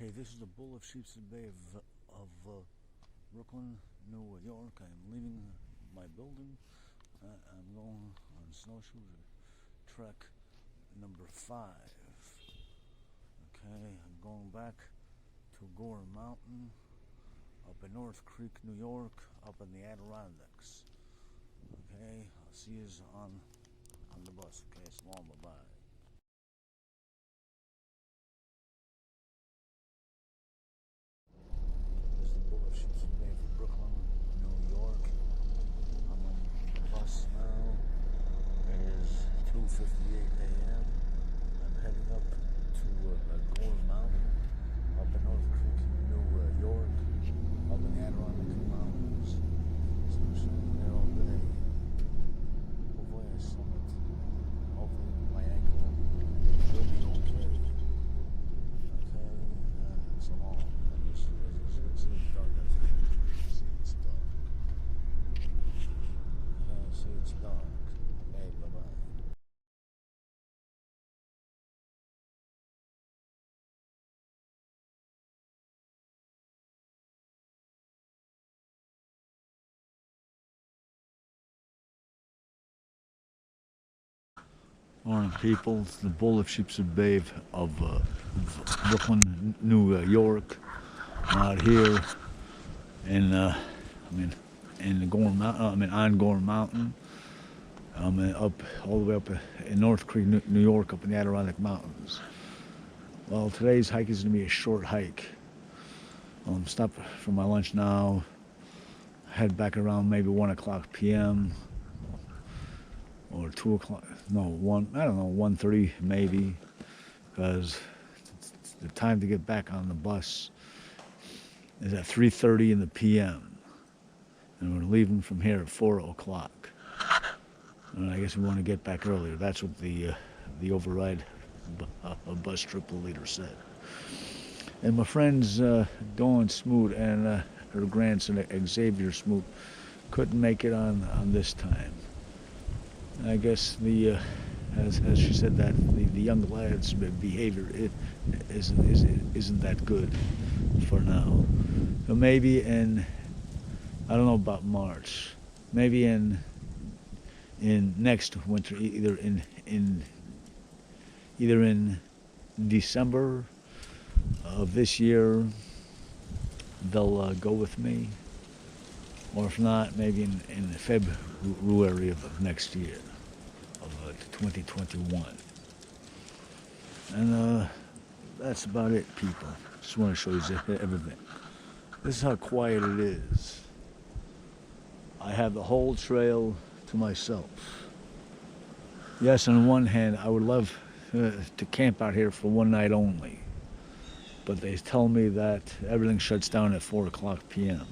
Okay, this is the Bull of Sheepshead Bay of Brooklyn, New York. I'm leaving my building. I'm going on Snowshoe to trek number 5. Okay, I'm going back to Gore Mountain up in North Creek, New York, up in the Adirondacks. Okay, I'll see you on the bus. Okay, so long, bye-bye. Morning, people. It's the Bull of Sheepshead Bay of Brooklyn, New York. Out here in, in the Gore Mountain. On Gore Mountain. Up all the way up in North Creek, New York, up in the Adirondack Mountains. Well, today's hike is going to be a short hike. Stop for my lunch now. Head back around maybe 1 o'clock p.m. or 2 o'clock. No, 1:30 maybe, because the time to get back on the bus is at 3:30 in the p.m. and we're leaving from here at 4 o'clock. And I guess we want to get back earlier. That's what the override bus triple leader said. And my friends Dawn Smoot and her grandson Xavier Smoot couldn't make it on this time. I guess as she said, that the young lad's behavior isn't that good for now. So maybe I don't know about March, maybe in next winter, either in December of this year, they'll go with me, or if not, maybe in February of next year, of 2021. And that's about it, people. Just want to show you everything. This is how quiet it is. I have the whole trail to myself. Yes, on one hand, I would love to camp out here for one night only, but they tell me that everything shuts down at 4 o'clock p.m.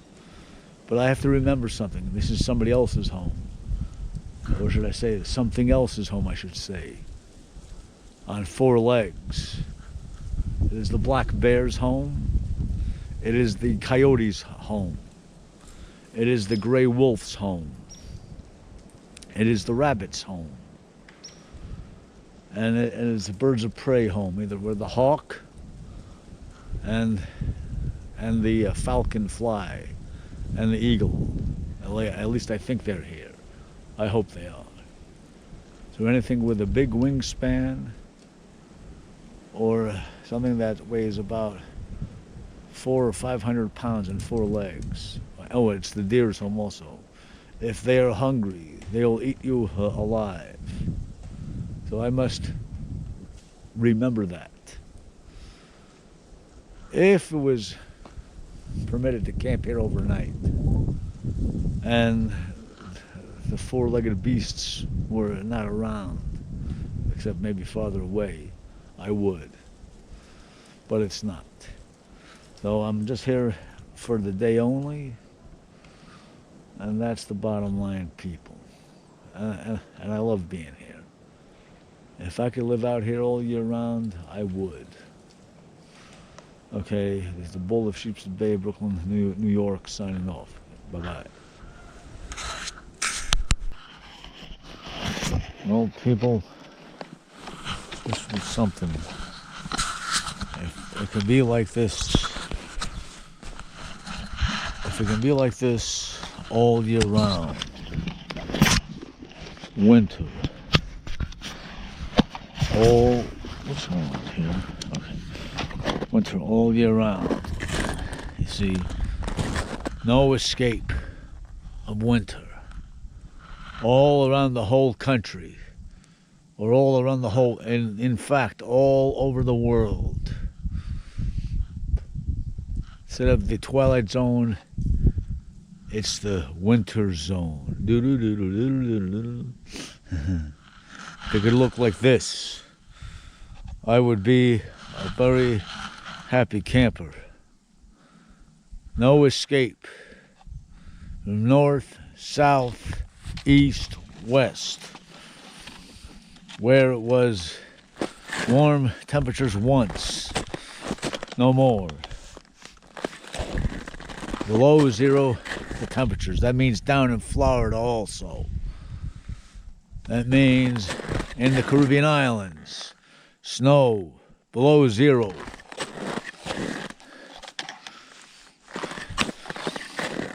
But I have to remember something. This is somebody else's home. Or should I say something else's home, I should say. On 4 legs. It is the black bear's home. It is the coyote's home. It is the gray wolf's home. It is the rabbit's home. And it is the birds of prey home, either where the hawk and the falcon fly. And the eagle. At least I think they're here. I hope they are. So anything with a big wingspan, or something that weighs about 400 or 500 pounds and 4 legs. Oh, it's the deer's home also. If they are hungry, they'll eat you alive. So I must remember that. If it was permitted to camp here overnight, and the 4-legged beasts were not around, except maybe farther away, I would. But it's not. So I'm just here for the day only, and that's the bottom line, people. And I love being here. If I could live out here all year round, I would. Okay, this is the Bull of Sheepshead Bay, Brooklyn, New York, signing off. Bye-bye. Well, people, this was something. it can be like this, if it can be like this all year round, winter, all, what's going on here? Okay. Winter all year round. You see, no escape of winter. All around the whole country, or all around the whole, and in fact, all over the world. Instead of the twilight zone, it's the winter zone. If it could look like this, I would be a very happy camper. No escape. From north, south, east, west. Where it was warm temperatures once. No more. Below zero the temperatures. That means down in Florida also. That means in the Caribbean islands. Snow below zero.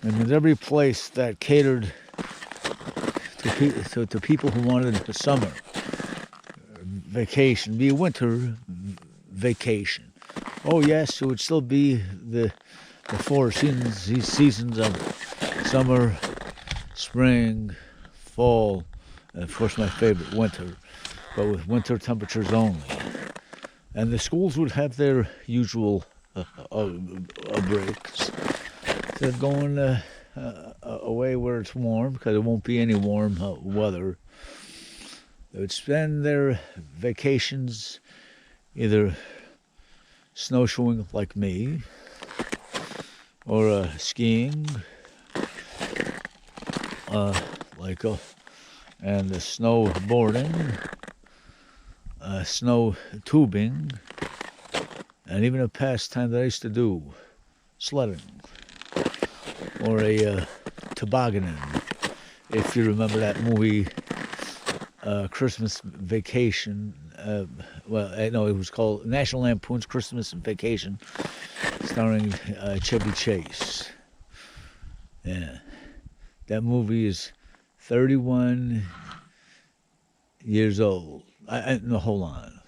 And there's every place that catered to people who wanted a summer vacation, be a winter vacation. Oh yes, it would still be the four seasons, these seasons of summer, spring, fall, and of course my favorite, winter, but with winter temperatures only. And the schools would have their usual breaks. They're going away where it's warm, because there won't be any warm weather. They would spend their vacations either snowshoeing like me, or skiing, and snowboarding, snow tubing, and even a pastime that I used to do, sledding, or a tobogganing, if you remember that movie, Christmas Vacation. No, it was called National Lampoon's Christmas Vacation, starring Chevy Chase. Yeah, that movie is 31 years old. No, hold on.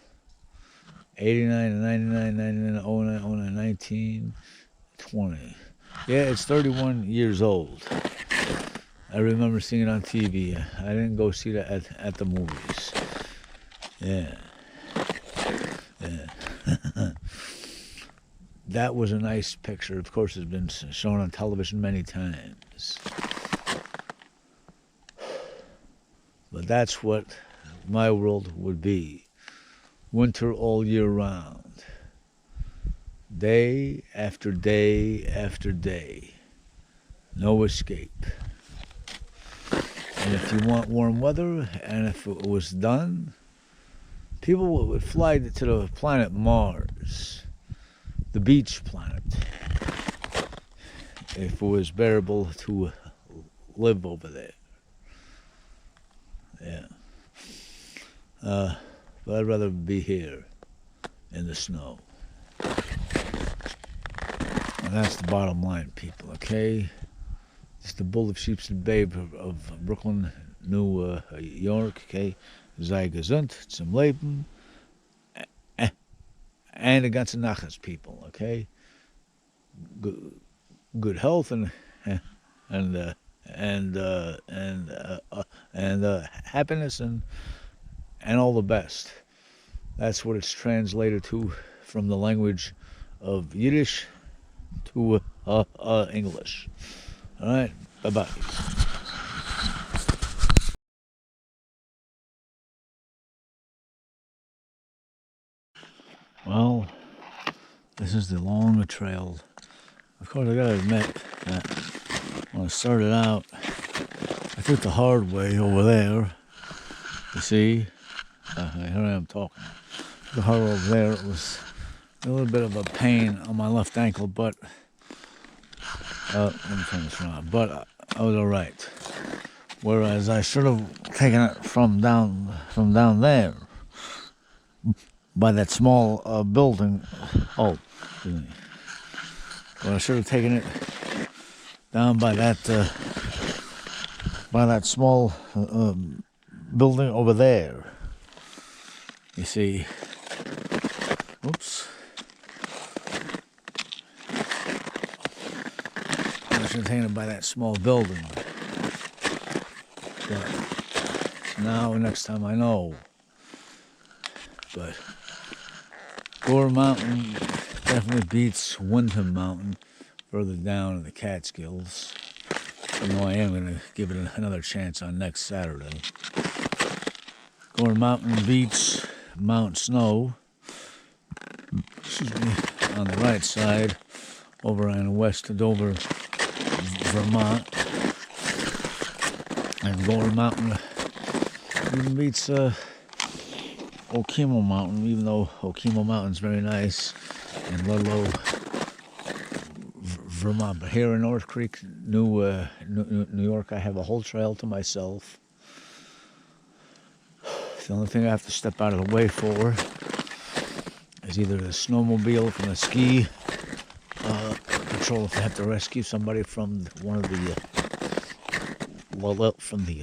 89, 99, 99, 09, 09, 19, 20. Yeah, it's 31 years old. I remember seeing it on TV. I didn't go see it at the movies. Yeah. That was a nice picture. Of course, it's been shown on television many times. But that's what my world would be. Winter all year round. Day after day after day. No escape. And if you want warm weather, and if it was done, people would fly to the planet Mars, the beach planet, if it was bearable to live over there. Yeah. But I'd rather be here in the snow. And that's the bottom line, people, okay? It's the Bull of Sheepshead Babe of Brooklyn, New York, okay? Sei gesund, zum Leben, and the ganze Nachas people, okay? Good health and happiness and all the best. That's what it's translated to from the language of Yiddish to English. All right, bye-bye. Well, this is the long trail. Of course, I gotta admit that when I started out, I took the hard way over there. You see, here I am talking. The hard way over there, it was a little bit of a pain on my left ankle, but let me turn this around. But I was all right. Whereas I should have taken it from down there. by that small building. Oh, excuse me. Well, I should have taken it down by that small building over there. You see. Oops. I should have taken it by that small building. But now, next time I know. But Gore Mountain definitely beats Windham Mountain further down in the Catskills. You know, I am going to give it another chance on next Saturday. Gore Mountain beats Mount Snow, on the right side, over on West Dover, Vermont. And Gore Mountain even beats Okemo Mountain, even though Okemo Mountain's very nice, and Ludlow, Vermont. But here in North Creek, New York, I have a whole trail to myself. The only thing I have to step out of the way for is either the snowmobile from the ski patrol if I have to rescue somebody from one of the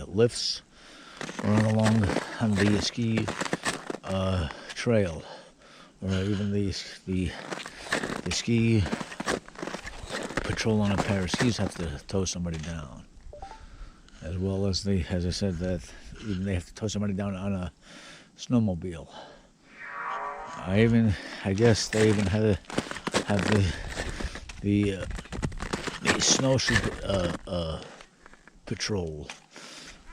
lifts, or along on the ski trail, or even the ski patrol on a pair of skis have to tow somebody down, as well as as I said, that even they have to tow somebody down on a snowmobile. I guess they even had to have the snowshoe patrol.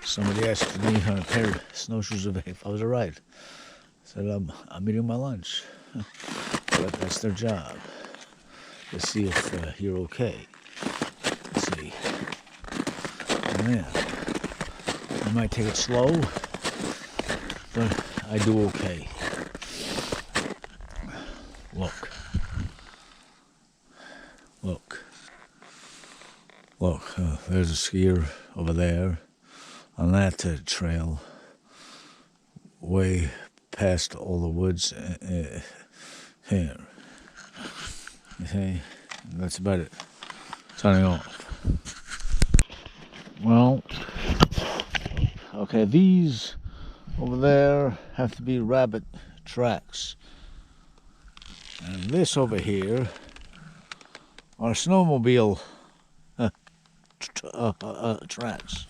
Somebody asked me on a pair of snowshoes if I was alright. I said, I'm eating my lunch. But that's their job, to see if you're okay. Let's see. Oh, yeah. I might take it slow, but I do okay. Look, there's a skier over there on that trail, way past all the woods here. You see, that's about it. Signing off. Well, okay, these over there have to be rabbit tracks. And this over here are snowmobile tracks.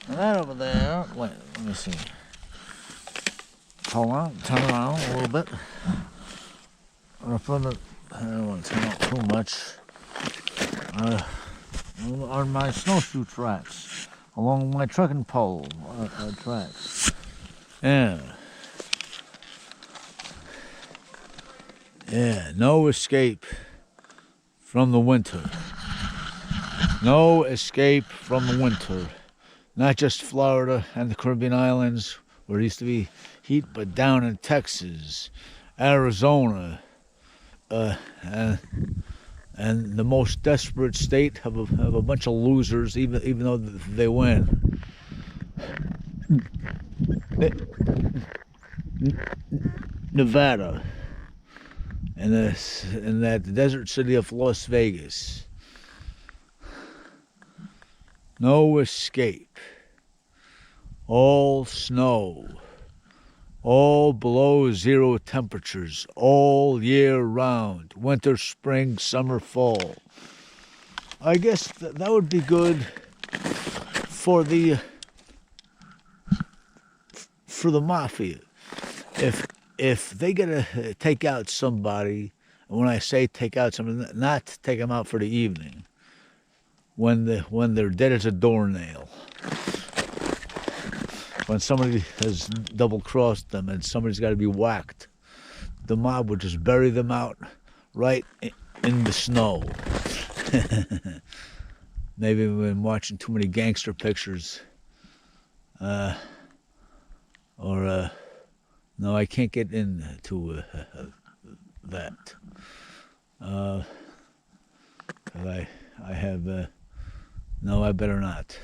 And that over there, wait, let me see. Hold on, turn around a little bit. I don't want to turn out too much. Are my snowshoe tracks along my trekking pole tracks. Yeah. Yeah, no escape from the winter. No escape from the winter. Not just Florida and the Caribbean islands where it used to be heat, but down in Texas, Arizona, and the most desperate state of a bunch of losers, even though they win. Nevada, and that desert city of Las Vegas. No escape. All snow. All below zero temperatures. All year round. Winter, spring, summer, fall. I guess that would be good for the mafia. If they gotta take out somebody, and when I say take out somebody, not take them out for the evening, when they're dead as a doornail, when somebody has double-crossed them and somebody's got to be whacked, the mob would just bury them out right in the snow. Maybe we've been watching too many gangster pictures, no, I can't get into that. I have, no, I better not.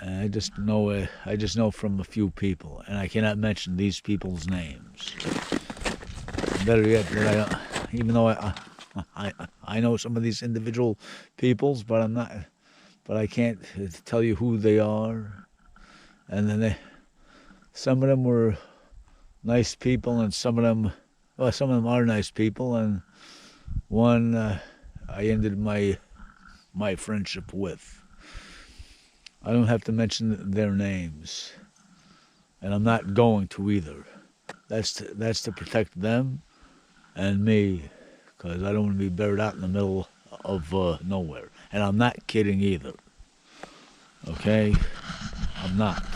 And I just know from a few people, and I cannot mention these people's names. Better yet, that I don't, even though I know some of these individual peoples, but I can't tell you who they are. And then some of them were nice people, and some of them are nice people, and one I ended my friendship with. I don't have to mention their names, and I'm not going to either. That's to protect them and me, because I don't want to be buried out in the middle of nowhere. And I'm not kidding either. Okay? I'm not.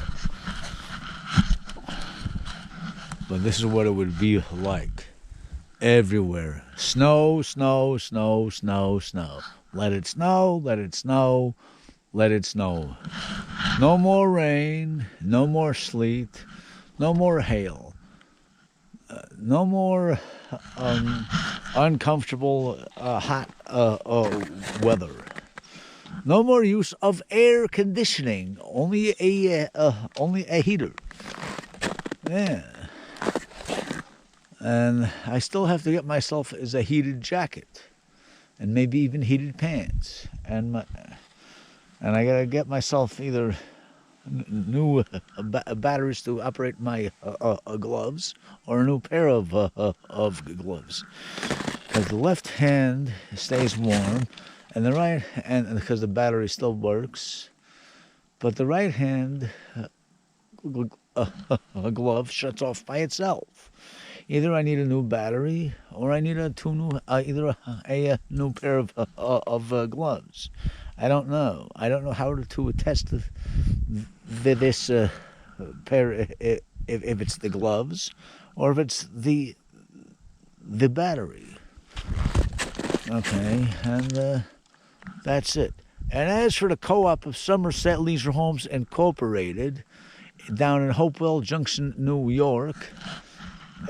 But this is what it would be like. Everywhere. Snow, snow, snow, snow, snow. Let it snow, let it snow, let it snow. No more rain, no more sleet, no more hail. No more uncomfortable hot weather. No more use of air conditioning. Only a heater. Yeah. And I still have to get myself as a heated jacket, and maybe even heated pants. And I gotta get myself either new batteries to operate my gloves, or a new pair of gloves, because the left hand stays warm, and the right hand, because the battery still works, but the right hand glove shuts off by itself. Either I need a new battery, or I need either a new pair of gloves. I don't know. I don't know how to attest this pair, if it's the gloves, or if it's the battery. Okay, and that's it. And as for the Co-op of Somerset Leisure Homes Incorporated, down in Hopewell Junction, New York,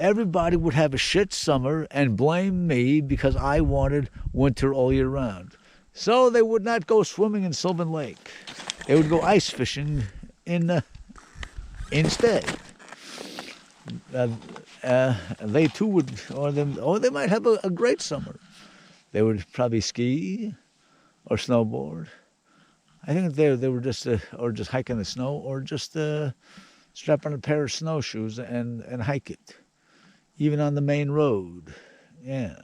everybody would have a shit summer and blame me because I wanted winter all year round. So they would not go swimming in Sylvan Lake. They would go ice fishing instead. They too would, or they might have a great summer. They would probably ski or snowboard. I think they were just or just hike in the snow, or just strap on a pair of snowshoes and hike it, even on the main road. Yeah.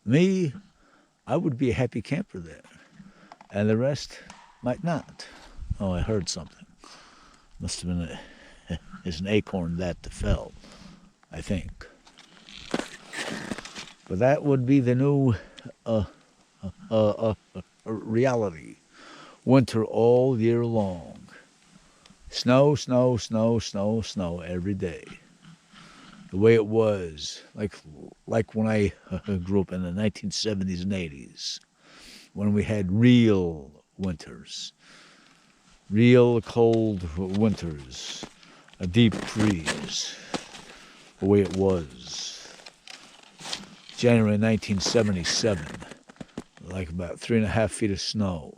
Me, I would be a happy camper there, and the rest might not. Oh, I heard something. Must have been it's an acorn that fell, I think. But that would be the new reality. Winter all year long. Snow, snow, snow, snow, snow every day. The way it was, like when I grew up in the 1970s and 80s, when we had real winters, real cold winters, a deep freeze, the way it was. January 1977, like about 3.5 feet of snow.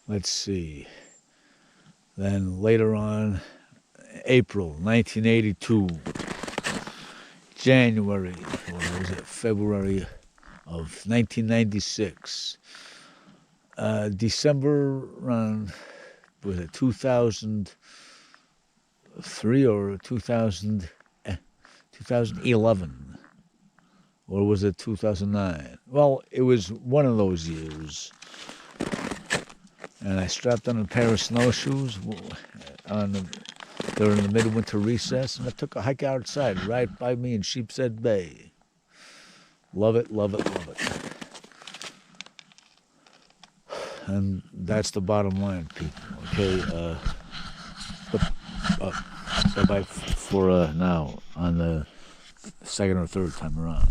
Let's see. Then later on, April 1982, January, or was it February of 1996, December around, was it 2003 or 2011, or was it 2009? Well, it was one of those years. And I strapped on a pair of snowshoes during the midwinter recess, and I took a hike outside right by me in Sheepshead Bay. Love it, love it, love it. And that's the bottom line, people. Okay, bye for now on the second or third time around.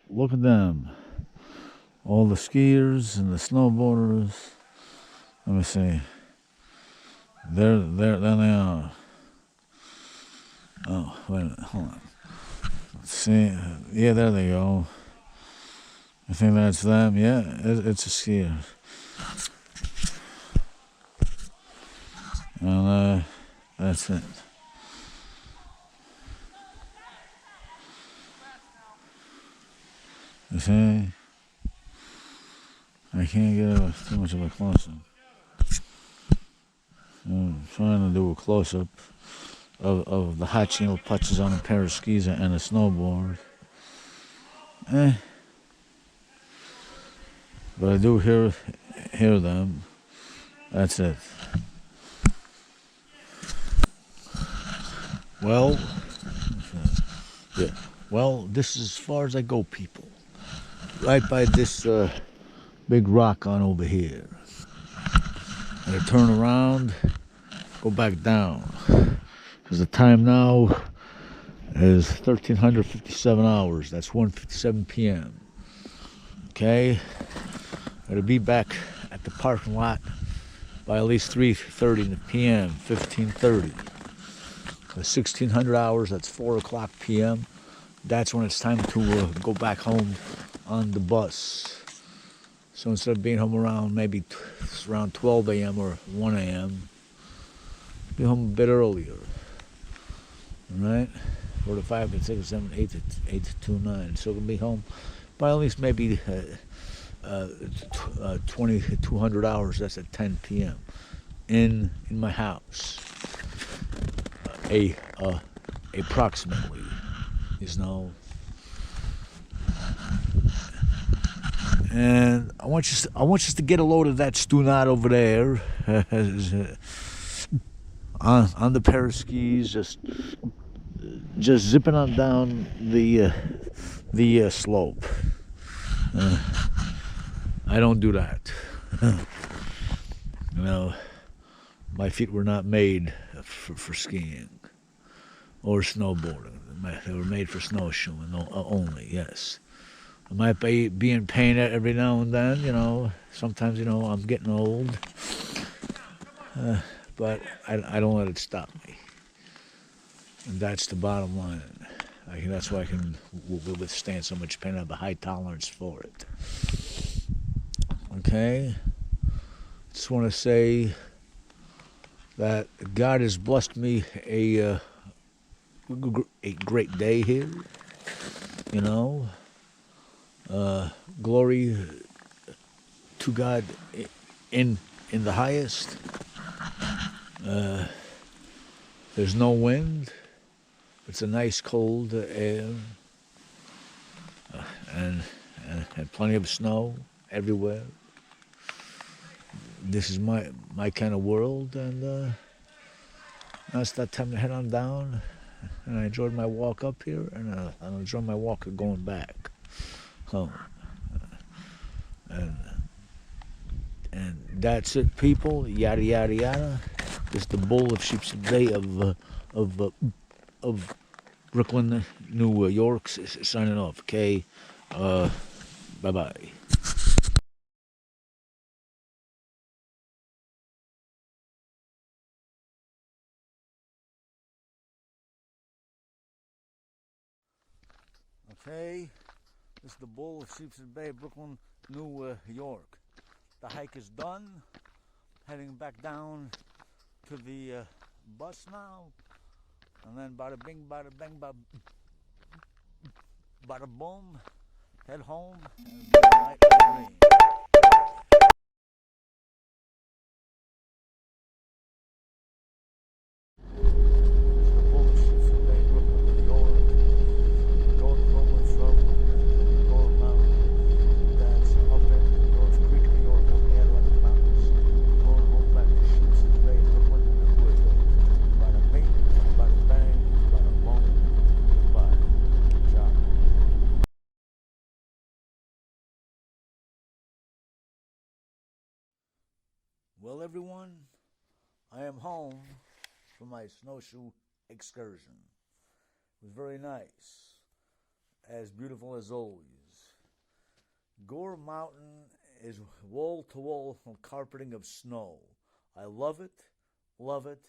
Look at them, all the skiers and the snowboarders. Let me see. There they are. Oh, wait a minute, hold on. Let's see, yeah, there they go. I think that's them, yeah, it's a skier. And that's it. You see? I can't get too much of a close-up. I'm trying to do a close-up of the hot chino putches on a pair of skis and a snowboard. But I do hear them. That's it. Well, yeah. Well, this is as far as I go, people. Right by this big rock on over here. And I turn around, go back down. Because the time now is 1357 hours. That's 1:57 p.m. Okay? Gotta be back at the parking lot by at least 3:30 p.m., 15:30. 1600 hours, that's 4 o'clock p.m. That's when it's time to go back home on the bus. So instead of being home around maybe around 12 a.m. or 1 a.m., be home a bit earlier. All right? 4 to 5 to 6 to 7, 8 to 2, 9. So we'll be home by at least maybe 200 hours. That's at 10 p.m. in my house. Approximately, you know. And I want you to get a load of that stew knot over there on the pair of skis, just zipping on down the slope. I don't do that. You know, my feet were not made for skiing or snowboarding. They were made for snowshoeing only, yes. I might be in pain every now and then, you know. Sometimes, you know, I'm getting old. But I don't let it stop me. And that's the bottom line. That's why I can withstand so much pain. I have a high tolerance for it. Okay? Just want to say that God has blessed me a great day here. You know? Glory to God in the highest. There's no wind. It's a nice cold air, and plenty of snow everywhere. This is my kind of world, and now it's that time to head on down. And I enjoyed my walk up here, and I'll enjoy my walk going back home. And that's it, people. Yada yada yada. This is the Bull of Sheepshead Bay of Brooklyn, New York, signing off. Okay, bye bye. Okay, this is the Bull of Sheepshead Bay, Brooklyn, New York. The hike is done. Heading back down to the bus now, and then bada bing, bada bang, bada boom, head home, and good night, rain. Going from Gore Mountain, that's up in North Creek, New York, up the Atlantic Mountains. Going home back to Sheepshead Bay, Brooklyn, New York. Bada bing, bada bang, bada boom, goodbye. Ciao. Well, everyone, I am home from my snowshoe excursion. It was very nice, as beautiful as always. Gore Mountain is wall-to-wall carpeting of snow. I love it, love it,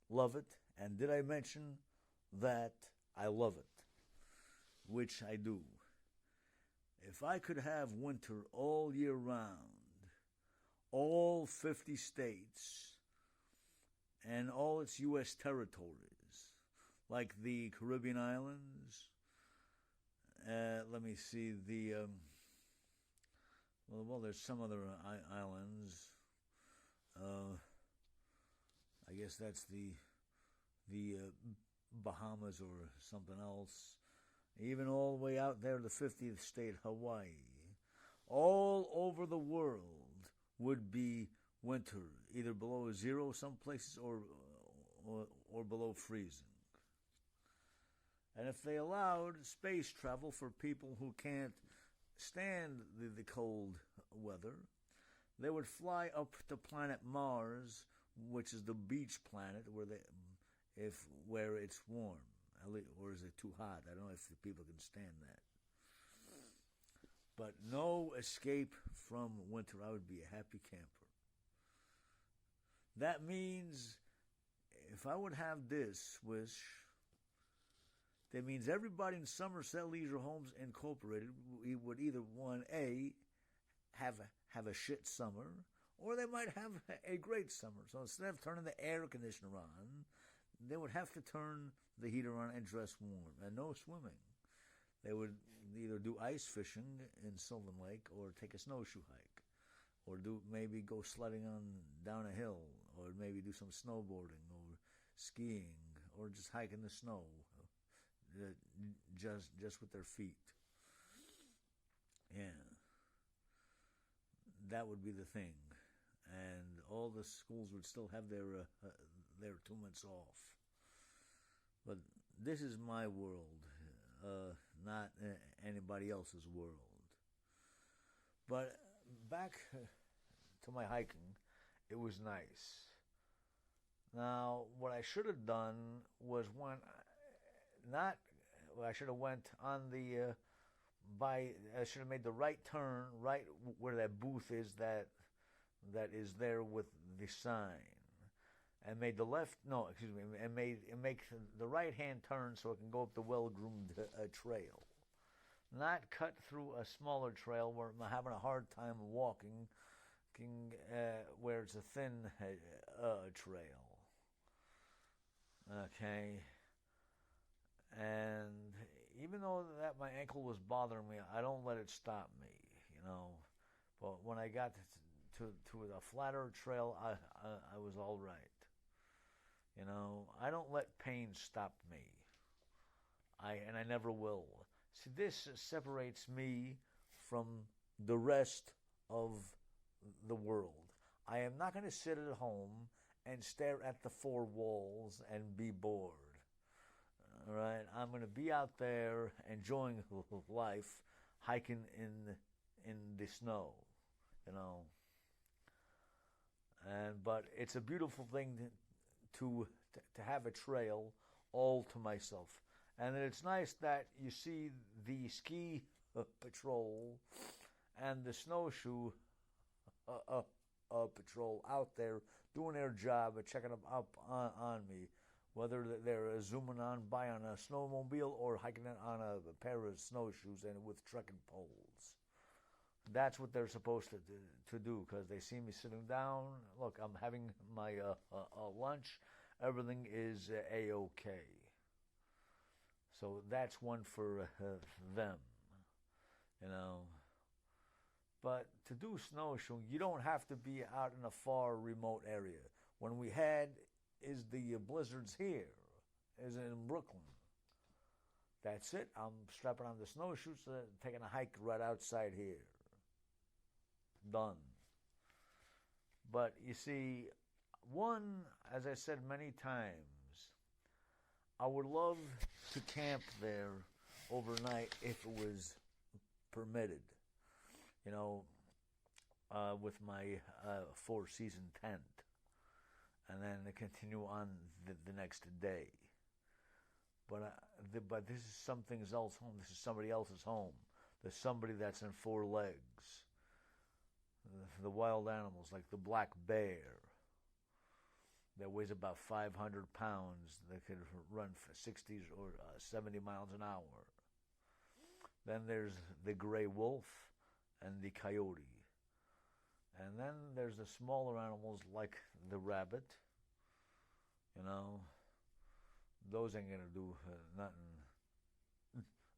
love it, and did I mention that I love it? Which I do. If I could have winter all year round, all 50 states, and all its U.S. territories, like the Caribbean islands. Let me see well, there's some other islands. I guess that's the Bahamas or something else. Even all the way out there, the 50th state, Hawaii. All over the world would be winter, either below zero some places or below freezing. And if they allowed space travel for people who can't stand the cold weather, they would fly up to planet Mars, which is the beach planet where it's warm, or is it too hot? I don't know if the people can stand that. But no escape from winter. I would be a happy camper. That means if I would have this wish, that means everybody in Somerset Leisure Homes Incorporated would either have a shit summer, or they might have a great summer. So instead of turning the air conditioner on, they would have to turn the heater on and dress warm, and no swimming. They would either do ice fishing in Sylvan Lake, or take a snowshoe hike, or maybe go sledding down a hill, or maybe do some snowboarding or skiing, or just hike in the snow, just with their feet. Yeah, that would be the thing, and all the schools would still have their 2 months off. But this is my world, not anybody else's world. But back to my hiking, it was nice. Now, what I should have done was I should have went on I should have made the right turn right where that booth is that is there with the sign, and made the make the right-hand turn so it can go up the well-groomed trail. Not cut through a smaller trail where I'm having a hard time walking, where it's a thin trail. Okay. And even though that my ankle was bothering me, I don't let it stop me, But when I got to a flatter trail, I was all right. I don't let pain stop me. I never will. See, this separates me from the rest of the world. I am not going to sit at home and stare at the four walls and be bored. All right, I'm going to be out there enjoying life, hiking in the snow, But it's a beautiful thing to have a trail all to myself, and it's nice that you see the ski patrol and the snowshoe patrol out there doing their job of checking up on me. Whether they're zooming on by on a snowmobile or hiking on a pair of snowshoes and with trekking poles. That's what they're supposed to do, because they see me sitting down. Look, I'm having my lunch. Everything is A-OK. So that's one for them, But to do snowshoeing, you don't have to be out in a far remote area. When we had is the blizzards here, is in Brooklyn. That's it. I'm strapping on the snowshoes, taking a hike right outside here. Done. But you see, as I said many times, I would love to camp there overnight if it was permitted, with my four-season tent. And then continue on the next day. But this is something else's home. This is somebody else's home. There's somebody that's in four legs. The wild animals, like the black bear, that weighs about 500 pounds, that could run for 60 or 70 miles an hour. Then there's the gray wolf and the coyote. And then there's the smaller animals like the rabbit, You know, those ain't gonna do nothing.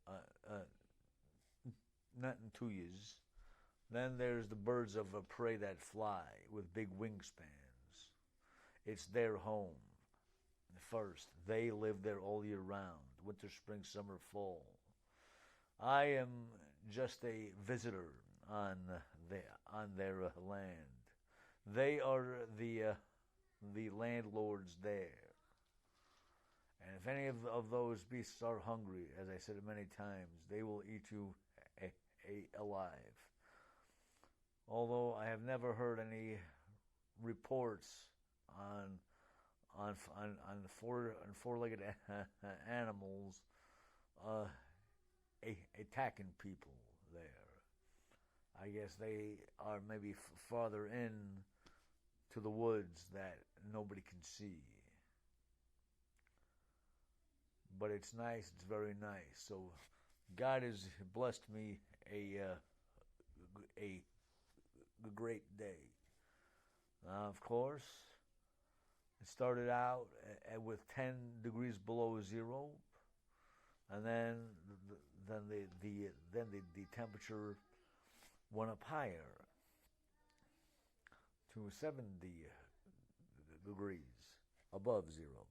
Uh, uh, Nothing to yous. Then there's the birds of prey that fly with big wingspans. It's their home. First, they live there all year round, winter, spring, summer, fall. I am just a visitor on their land. They are the landlords there. And if any of those beasts are hungry, as I said many times, they will eat you alive. Although I have never heard any reports on four-legged animals attacking people there. I guess they are maybe farther in to the woods that nobody can see. But it's nice. It's very nice. So God has blessed me a great day. Of course, it started out with 10 degrees below zero, and then the temperature went up higher to 70 degrees above zero.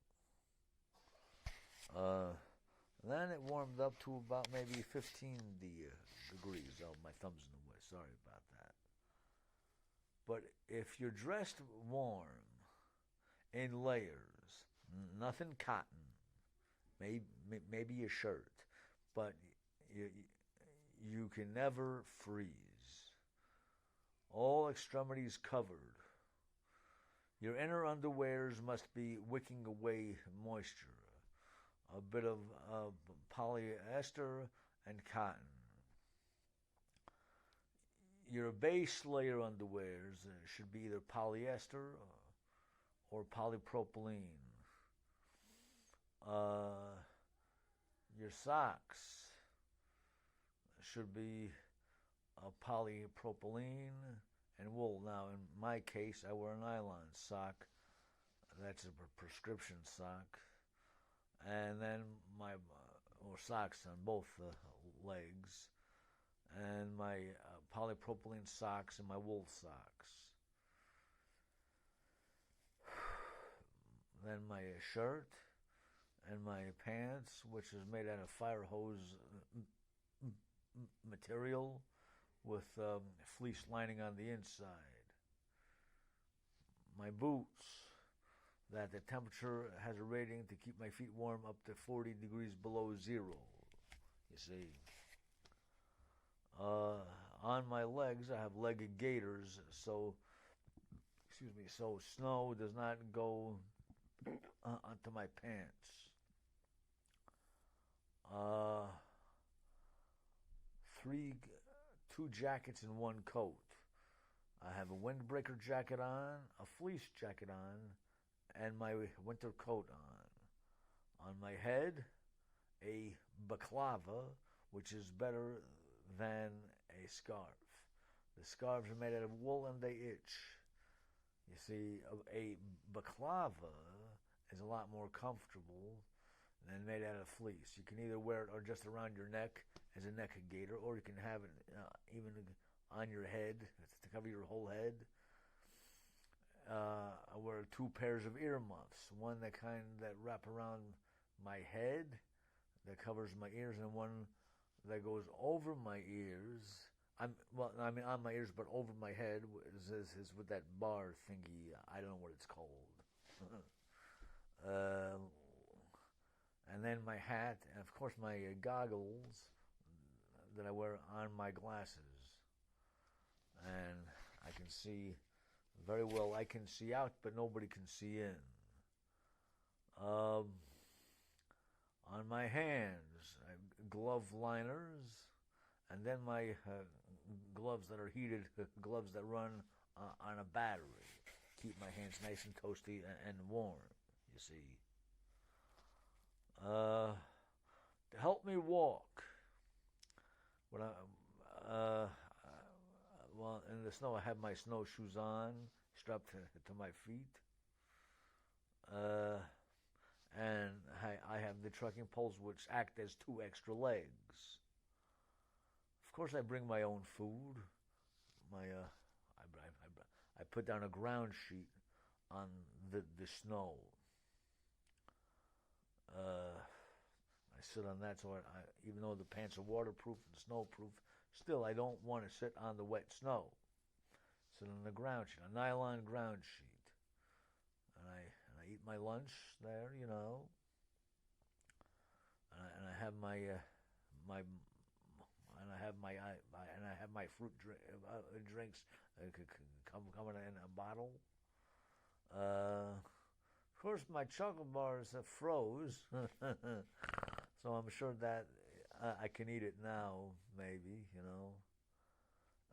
Then it warmed up to about maybe 15 degrees. Oh, my thumb's in the way. Sorry about that. But if you're dressed warm, in layers, nothing cotton, maybe a shirt, but you can never freeze. All extremities covered. Your inner underwears must be wicking away moisture. A bit of polyester and cotton. Your base layer underwears should be either polyester or polypropylene. Your socks should be polypropylene and wool. Now, in my case, I wear a nylon sock. That's a prescription sock. And then or socks on both legs, and my polypropylene socks and my wool socks. Then my shirt and my pants, which is made out of fire hose material with fleece lining on the inside. My boots, that the temperature has a rating to keep my feet warm up to 40 degrees below zero, you see. On my legs, I have leg gaiters, so snow does not go onto my pants. 2 jackets and 1 coat. I have a windbreaker jacket on, a fleece jacket on, and my winter coat on. On my head, a baklava, which is better than a scarf. The scarves are made out of wool and they itch. You see, a baklava is a lot more comfortable than made out of fleece. You can either wear it or just around your neck as a neck gaiter, or you can have it even on your head to cover your whole head. I wear 2 pairs of earmuffs, one that wrap around my head, that covers my ears, and one that goes over my ears. On my ears, but over my head is with that bar thingy. I don't know what it's called. And then my hat, and of course my goggles that I wear on my glasses. And I can see very well. I can see out, but nobody can see in. On my hands, glove liners, and then my gloves that are heated, gloves that run on a battery. Keep my hands nice and toasty and warm, you see. To help me walk, when in the snow, I have my snowshoes on, strapped to my feet. and I have the trekking poles which act as 2 extra legs. Of course, I bring my own food. My I put down a ground sheet on the snow. I sit on that, so even though the pants are waterproof and snowproof, still I don't want to sit on the wet snow. Sit on the ground sheet, a nylon ground sheet, and I eat my lunch there, and I have my and I have my fruit drinks coming in a bottle. Of course, my chocolate bars have froze, so I'm sure that I can eat it now, maybe.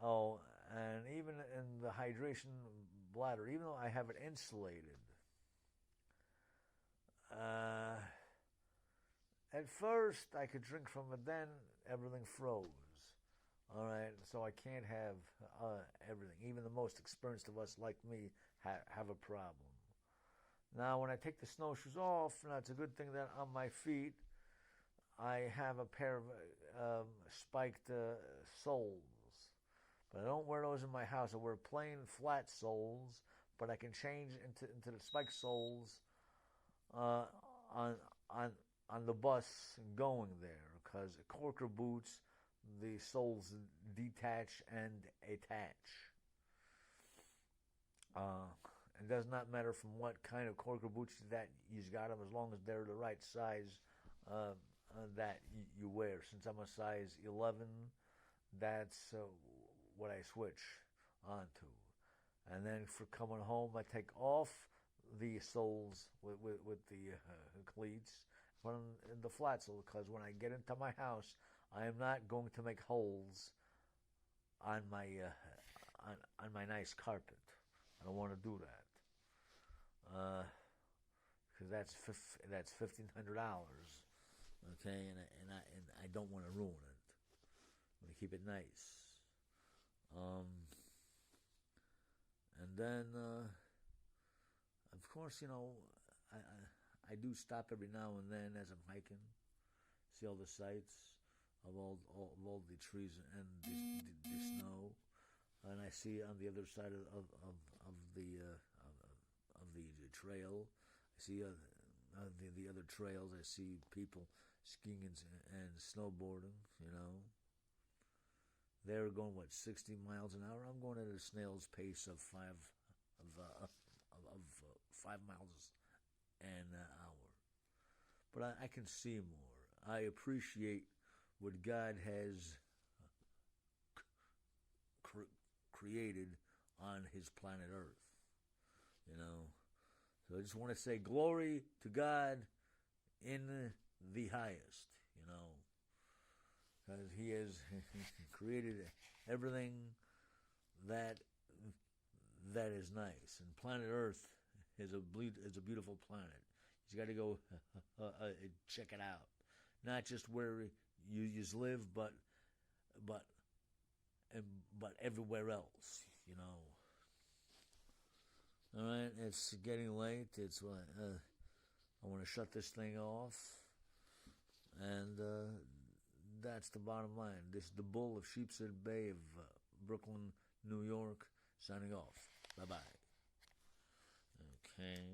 Oh, and even in the hydration bladder, even though I have it insulated, uh, at first I could drink from it, then everything froze. All right, so I can't have everything. Even the most experienced of us, like me, have a problem. Now, when I take the snowshoes off, now it's a good thing that on my feet I have a pair of spiked soles. But I don't wear those in my house. I wear plain flat soles, but I can change into the spiked soles on the bus going there, because corker boots, the soles detach and attach. It does not matter from what kind of corker boots that you've got them, as long as they're the right size that you wear. Since I'm a size 11, that's what I switch onto. And then for coming home, I take off the soles with the cleats, put on the flat sole, because when I get into my house, I am not going to make holes on my on my nice carpet. I don't want to do that, because that's $1,500. Okay, and I don't want to ruin it. I'm gonna keep it nice. And then, of course, I do stop every now and then as I'm hiking, see all the sights of all the trees and the snow. And I see on the other side of the trail, I see the other trails. I see people skiing and snowboarding. They're going 60 miles an hour. I'm going at a snail's pace of 5 miles an hour. But I can see more. I appreciate what God has created on His planet Earth. So I just want to say glory to God in the highest. Because He has created everything that is nice, and planet Earth is a beautiful planet. You got to go check it out, not just where you live, but everywhere else. All right, it's getting late. It's I want to shut this thing off, and that's the bottom line. This is the Bull of Sheepshead Bay of Brooklyn, New York, signing off. Bye-bye. Okay.